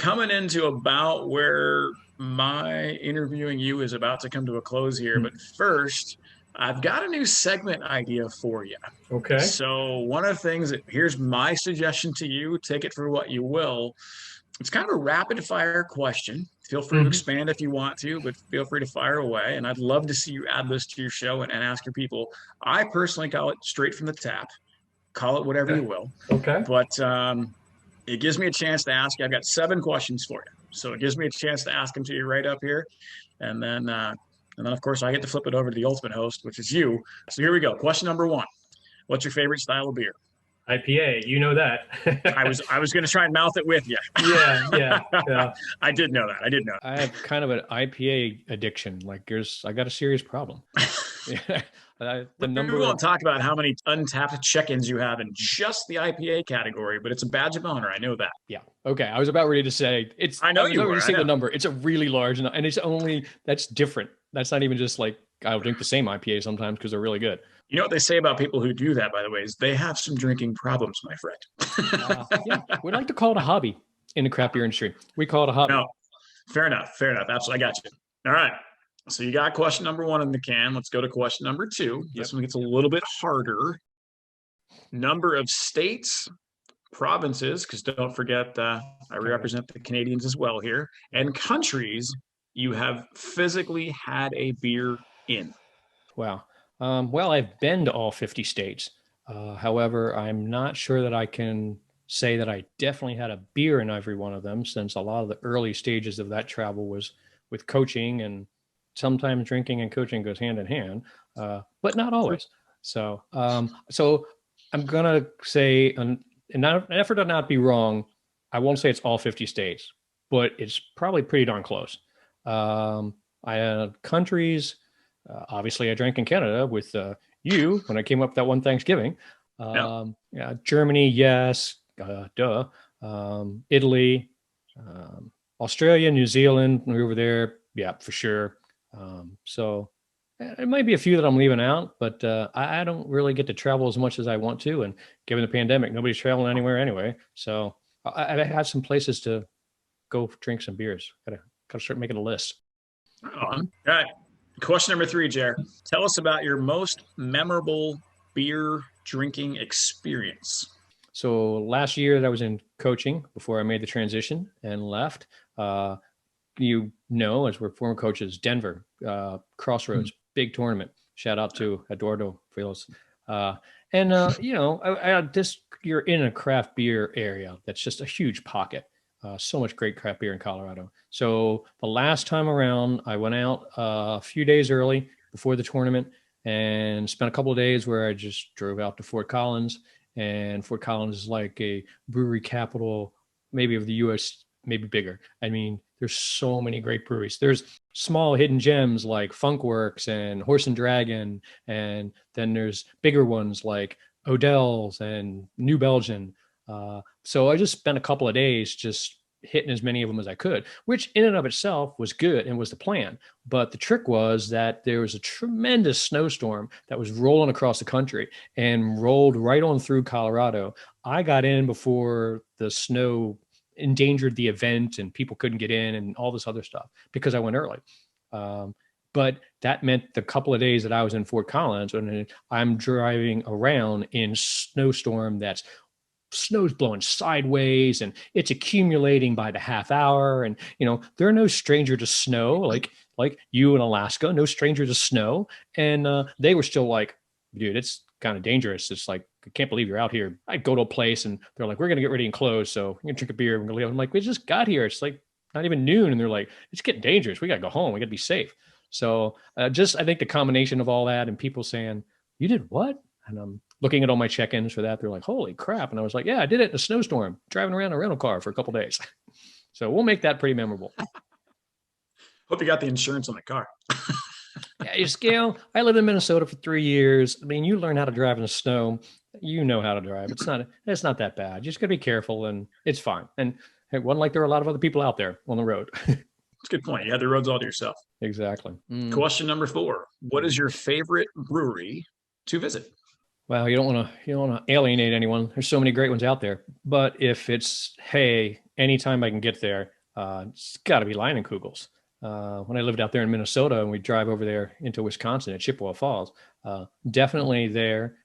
coming into about where my interviewing you is about to come to a close here. But first, I've got a new segment idea for you. Okay. So, one of the things that here's my suggestion to you, take it for what you will. It's kind of a rapid fire question. Feel free to hmm expand if you want to, but feel free to fire away. And I'd love to see you add this to your show and ask your people. I personally call it straight from the tap, call it whatever you Okay. will. Okay. But it gives me a chance to ask you. I've got 7 questions for you, so it gives me a chance to ask them to you right up here, and then of course I get to flip it over to the ultimate host, which is you. So here we go. Question number one: what's your favorite style of beer? IPA, you know I that. was I was going to try and mouth it with you. Yeah, yeah, yeah. I did know that. I did know I have kind of an IPA addiction. I got a serious problem. Yeah, the that. We number won't of talk about how many untapped check-ins you have in just the IPA category, but it's a badge of honor. I know that. yeah. Okay, I was about ready to say it's. I I know was you about ready were. to I say the know. number. It's a really large, and it's only that's different. That's not even just like I'll drink the same IPA sometimes because they're really good. You know what they say about people who do that, by the way, is they have some drinking problems, my friend. Yeah, we like to call it a hobby in the craft beer industry. We call it a hobby. No, fair enough. Fair enough. Absolutely. I got you. All right. So you got question number one in the can. Let's go to question number two. This Yep. one gets a little bit harder. Number of states, provinces, because don't forget, I Canada. represent the Canadians as well here, Yep. and countries you have physically had a beer in. Wow. Well, I've been to all 50 states. However, I'm not sure that I can say that I definitely had a beer in every one of them, since a lot of the early stages of that travel was with coaching, and sometimes drinking and coaching goes hand in hand, but not True. always. So I'm gonna say, in an effort to not be wrong, I won't say it's all 50 states, but it's probably pretty darn close. Countries. Obviously, I drank in Canada with you when I came up that one Thanksgiving. Yeah. Yeah, Germany, yes, duh. Italy, Australia, New Zealand, we were over there, yeah, for sure. So it might be a few that I'm leaving out, but I don't really get to travel as much as I want to. And given the pandemic, nobody's traveling anywhere anyway. So I have some places to go drink some beers. Gotta start making a list. All right. Question number three, Jer. Tell us about your most memorable beer drinking experience. So last year that I was in coaching before I made the transition and left, uh, as we're former coaches, Denver, Crossroads, big tournament. Shout out to Eduardo Frilos. This you're in a craft beer area that's just a huge pocket. So much great craft beer in Colorado. So the last time around, I went out a few days early before the tournament and spent a couple of days where I just drove out to Fort Collins. And Fort Collins is like a brewery capital, maybe of the U.S., maybe bigger. I mean, there's so many great breweries. There's small hidden gems like Funkworks and Horse and Dragon, and then there's bigger ones like Odell's and New Belgian. So I just spent a couple of days just hitting as many of them as I could, which in and of itself was good and was the plan. But the trick was that there was a tremendous snowstorm that was rolling across the country and rolled right on through Colorado. I got in before the snow endangered the event and people couldn't get in and all this other stuff because I went early. Um, but that meant the couple of days that I was in Fort Collins, and I'm driving around in snowstorm that's snow's blowing sideways and it's accumulating by the half hour. And they're no stranger to snow, like you in Alaska, no stranger to snow. And they were still like, dude, it's kind of dangerous. It's like, I can't believe you're out here. I'd go to a place and they're like, we're gonna get ready and close, so we're gonna drink a beer, we're gonna leave. I'm like, we just got here, it's like not even noon. And they're like, it's getting dangerous, we gotta go home, we gotta be safe. So I think the combination of all that and people saying, you did what? And I'm looking at all my check-ins for that. They're like, holy crap. And I was like, yeah, I did it in a snowstorm, driving around in a rental car for a couple of days. So we'll make that pretty memorable. Hope you got the insurance on the car. Yeah, you scale. I lived in Minnesota for 3 years. I mean, you learn how to drive in the snow. You know how to drive. It's not that bad. You just gotta be careful and it's fine. And it wasn't like there were a lot of other people out there on the road. That's a good point. You had the roads all to yourself. Exactly. Question number four. What is your favorite brewery to visit? Well, you don't want to alienate anyone. There's so many great ones out there. But if it's, hey, anytime I can get there, it's got to be Leinenkugel's. When I lived out there in Minnesota and we drive over there into Wisconsin at Chippewa Falls, definitely there.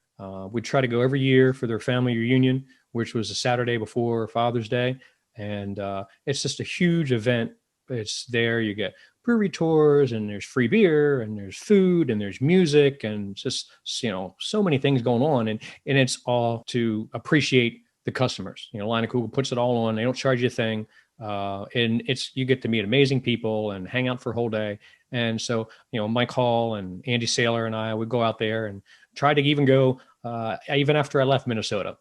We try to go every year for their family reunion, which was a Saturday before Father's Day. And it's just a huge event. It's there. You get brewery tours and there's free beer and there's food and there's music and just, so many things going on. And it's all to appreciate the customers. Leinekugel puts it all on. They don't charge you a thing. And you get to meet amazing people and hang out for a whole day. And so, Mike Hall and Andy Saylor and I would go out there and try to even go, even after I left Minnesota.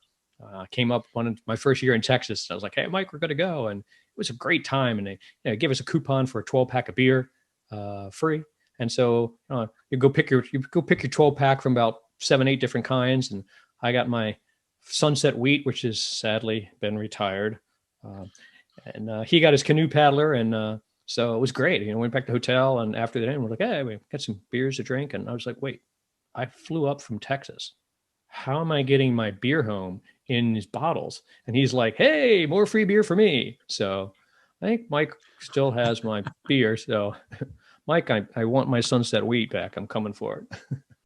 Came up my first year in Texas. I was like, hey, Mike, we're going to go. And it was a great time. And they gave us a coupon for a 12-pack of beer free. And so you go pick your 12-pack from about 7-8 different kinds. And I got my Sunset Wheat, which has sadly been retired. And he got his canoe paddler. And so it was great. Went back to the hotel. And after that, we're like, hey, we got some beers to drink. And I was like, wait, I flew up from Texas. How am I getting my beer home in his bottles? And he's like, hey, more free beer for me. So I think Mike still has my beer. So Mike, I want my Sunset Wheat back. I'm coming for it.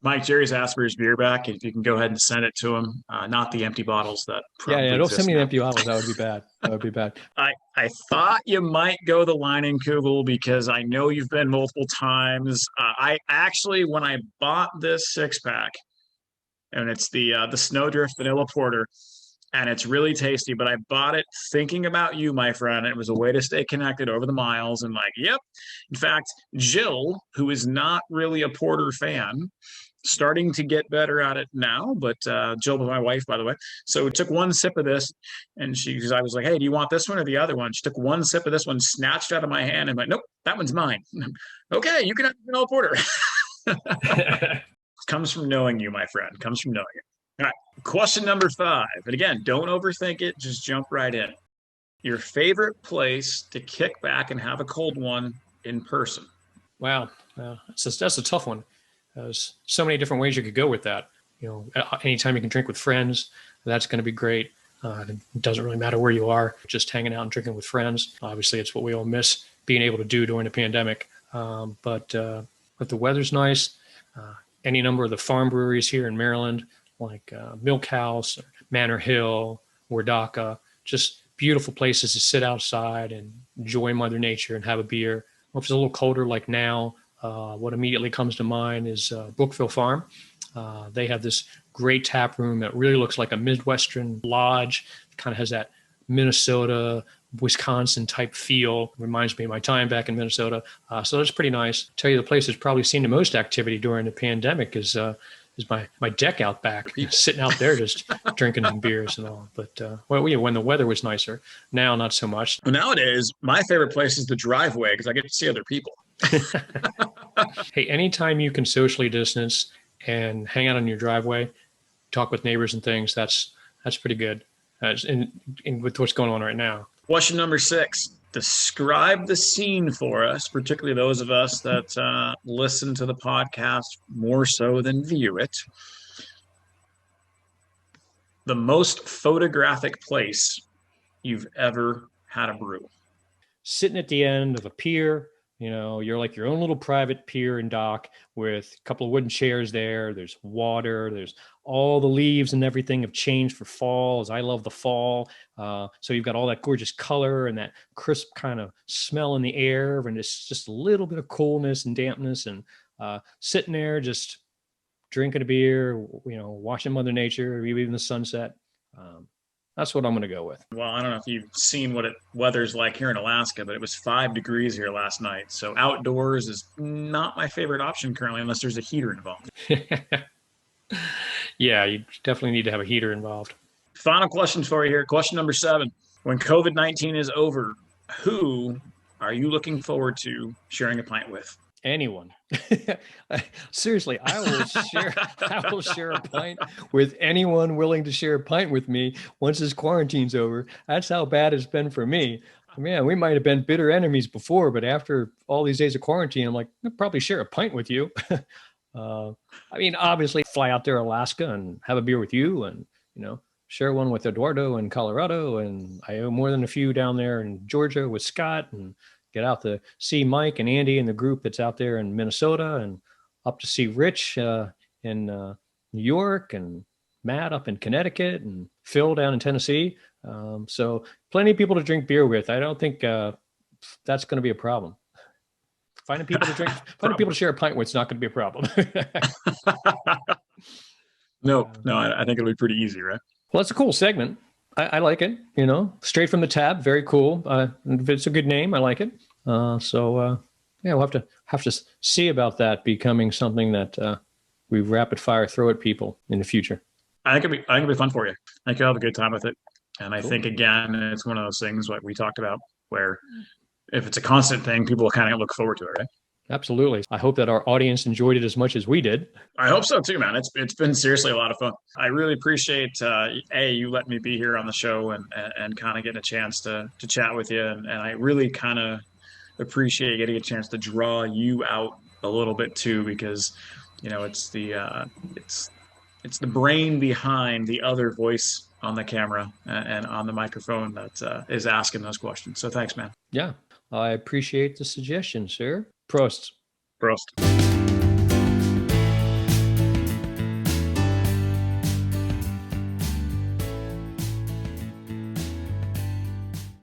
Mike, Jerry's asked for his beer back. If you can go ahead and send it to him, not the empty bottles that probably don't send me now. the empty bottles. That would be bad. That would be bad. I thought you might go the Leinenkugel because I know you've been multiple times. I actually, when I bought this 6-pack, and it's the Snowdrift Vanilla Porter, and it's really tasty, but I bought it thinking about you, my friend. It was a way to stay connected over the miles. And yep. In fact, Jill, who is not really a porter fan, starting to get better at it now, but Jill, my wife, by the way. So we took one sip of this, and I was like, hey, do you want this one or the other one? She took one sip of this one, snatched out of my hand, and went, nope, that one's mine. Okay, you can have vanilla porter. Comes from knowing you, my friend. Comes from knowing you. All right. Question number 5. And again, don't overthink it. Just jump right in. Your favorite place to kick back and have a cold one in person? Wow. That's a tough one. There's so many different ways you could go with that. Anytime you can drink with friends, that's going to be great. It doesn't really matter where you are, just hanging out and drinking with friends. Obviously, it's what we all miss being able to do during the pandemic. But the weather's nice. Any number of the farm breweries here in Maryland, like Milk House, or Manor Hill, Wardaka, just beautiful places to sit outside and enjoy Mother Nature and have a beer. If it's a little colder like now, what immediately comes to mind is Brookville Farm. They have this great tap room that really looks like a Midwestern lodge. It kind of has that Minnesota, Wisconsin type feel. Reminds me of my time back in Minnesota. So that's pretty nice. Tell you the place that's probably seen the most activity during the pandemic is my deck out back, sitting out there just drinking some beers and all. But when the weather was nicer, now not so much. Well, nowadays, my favorite place is the driveway because I get to see other people. Hey, anytime you can socially distance and hang out on your driveway, talk with neighbors and things, that's pretty good. And with what's going on right now. Question number 6. Describe the scene for us, particularly those of us that listen to the podcast more so than view it. The most photographic place you've ever had a brew. Sitting at the end of a pier, you're like your own little private pier and dock with a couple of wooden chairs there. There's water. There's all the leaves and everything have changed for fall, as I love the fall. So you've got all that gorgeous color and that crisp kind of smell in the air, and it's just a little bit of coolness and dampness, and sitting there just drinking a beer, watching Mother Nature, or even the sunset. That's what I'm going to go with. Well, I don't know if you've seen what weather's like here in Alaska, but it was 5 degrees here last night. So outdoors is not my favorite option currently, unless there's a heater involved. Yeah, you definitely need to have a heater involved. Final question for you here. Question number 7. When COVID-19 is over, who are you looking forward to sharing a pint with? Anyone. Seriously, I will share a pint with anyone willing to share a pint with me once this quarantine's over. That's how bad it's been for me. Man, we might have been bitter enemies before, but after all these days of quarantine, I'm like, I'll probably share a pint with you. Obviously fly out there to Alaska and have a beer with you and, share one with Eduardo in Colorado, and I owe more than a few down there in Georgia with Scott, and get out to see Mike and Andy and the group that's out there in Minnesota, and up to see Rich in New York, and Matt up in Connecticut, and Phil down in Tennessee. So plenty of people to drink beer with. I don't think that's going to be a problem. Finding people to share a pint with is not going to be a problem. No, I think it'll be pretty easy, right? Well, it's a cool segment. I like it, straight from the tab. Very cool. If it's a good name, I like it. Yeah, we'll have to see about that becoming something that we rapid fire throw at people in the future. I think it'll be fun for you. I think you'll have a good time with it. And I think, again, it's one of those things like we talked about where if it's a constant thing, people will kind of look forward to it, right? Absolutely. I hope that our audience enjoyed it as much as we did. I hope so too, man. It's been seriously a lot of fun. I really appreciate you letting me be here on the show and kind of getting a chance to chat with you. And I really kind of appreciate getting a chance to draw you out a little bit too, because it's the brain behind the other voice on the camera and on the microphone that is asking those questions. So thanks, man. Yeah, I appreciate the suggestion, sir. Prost. Prost.